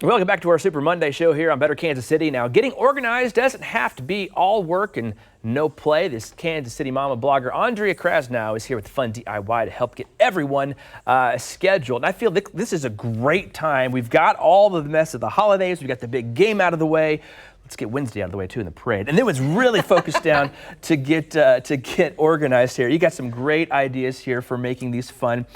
Welcome back to our Super Monday show here on Better Kansas City. Now, getting organized doesn't have to be all work and no play. This Kansas City mama blogger, Andrea Krasnow, is here with fun DIY to help get everyone scheduled. And I feel this is a great time. We've got all the mess of the holidays. We've got the big game out of the way. Let's get Wednesday out of the way, too, in the parade. And then it's really focused down to get organized here. You got some great ideas here for making these fun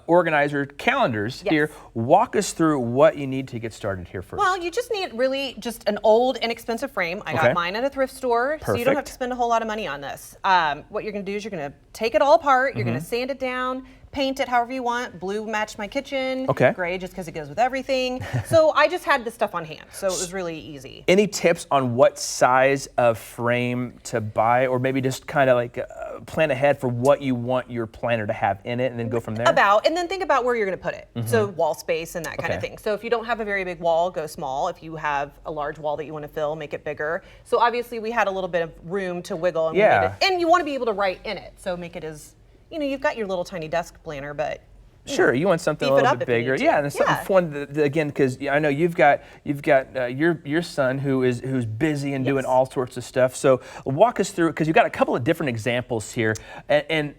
organizer calendars here. Walk us through what you need to get started here first. Well, you just need really just an old, inexpensive frame. I got mine at a thrift store, so you don't have to spend a whole lot of money on this. What you're going to do is you're going to take it all apart. You're going to sand it down, paint it however you want. Blue matched my kitchen. Gray just because it goes with everything. So I just had this stuff on hand, so it was really easy. Any tips on what size of frame to buy, or maybe just kind of like plan ahead for what you want your planner to have in it and then go from there? And then think about where you're going to put it. So wall space and that kind of thing. So if you don't have a very big wall, go small. If you have a large wall that you want to fill, make it bigger. So obviously we had a little bit of room to wiggle, and and you want to be able to write in it. So make it as, you know, you've got your little tiny desk planner, but you want something a little bit bigger. Yeah, and it's something fun again, because I know you've got your son who's busy and doing all sorts of stuff. So walk us through, because you've got a couple of different examples here, and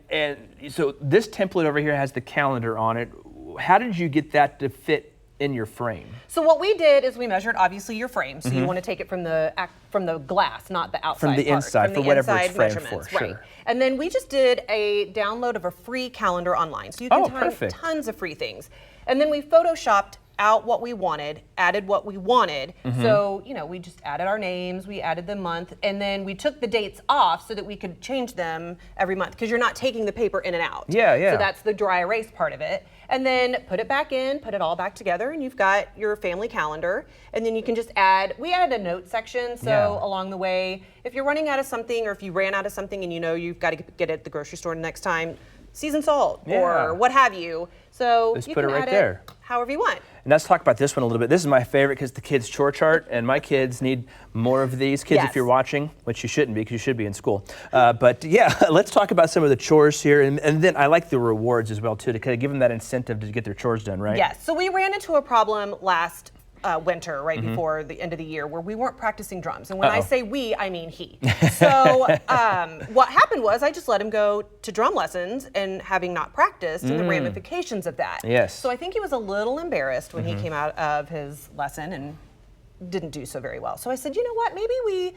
so this template over here has the calendar on it. How did you get that to fit in your frame? So what we did is we measured obviously your frame. So you want to take it from the glass, not the outside From the inside, for whatever it's framed for. Right. And then we just did a download of a free calendar online. So you can find tons of free things. And then we photoshopped out what we wanted, added what we wanted. So, you know, we just added our names, we added the month, and then we took the dates off so that we could change them every month, because you're not taking the paper in and out. So that's the dry erase part of it. And then put it back in, put it all back together, and you've got your family calendar. And then you can just we added a note section, so along the way, if you're running out of something, or if you ran out of something and you know you've got to get it at the grocery store next time, seasoned salt or what have you. So just you put can it right add there. However you want. And let's talk about this one a little bit. This is my favorite because the kids' chore chart, and my kids need more of these. Kids, if you're watching, which you shouldn't be because you should be in school. But yeah, let's talk about some of the chores here. And then I like the rewards as well, too, to kind of give them that incentive to get their chores done, right? Yes. So we ran into a problem last winter, right before the end of the year, where we weren't practicing drums. And when I say we, I mean he. So what happened was I just let him go to drum lessons, and having not practiced, and the ramifications of that. So I think he was a little embarrassed when he came out of his lesson and didn't do so very well. So I said, you know what, maybe we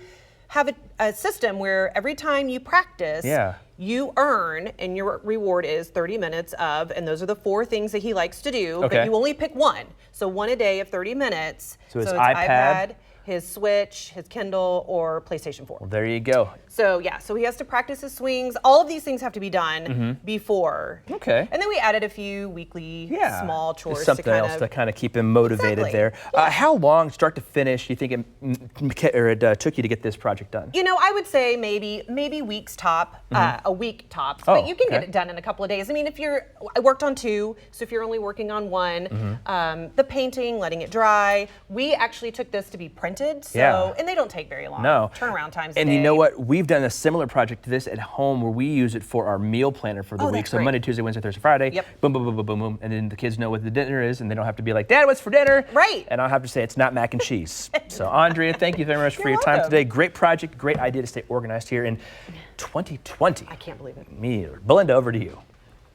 have a system where every time you practice, you earn, and your reward is 30 minutes of, and those are the 4 things that he likes to do, but you only pick one. So one a day of 30 minutes. So it's iPad, his Switch, his Kindle, or PlayStation 4. Well, there you go. So yeah, so he has to practice his swings. All of these things have to be done before. And then we added a few weekly small chores. Something else to kind of keep him motivated there. How long, start to finish, do you think it took you to get this project done? You know, I would say maybe weeks top, a week tops, but you can get it done in a couple of days. I mean, I worked on 2, so if you're only working on 1, the painting, letting it dry, we actually took this to be printed, so, and they don't take very long. Turnaround times a day. And you know what? We've done a similar project to this at home, where we use it for our meal planner for the week. So Monday, Tuesday, Wednesday, Thursday, Friday, boom, boom, boom, boom, boom, boom. And then the kids know what the dinner is, and they don't have to be like, Dad, what's for dinner? And I'll have to say, it's not mac and cheese. So Andrea, thank you very much for your time today. Great project, great idea to stay organized here in 2020. I can't believe it. Me either. Belinda, over to you.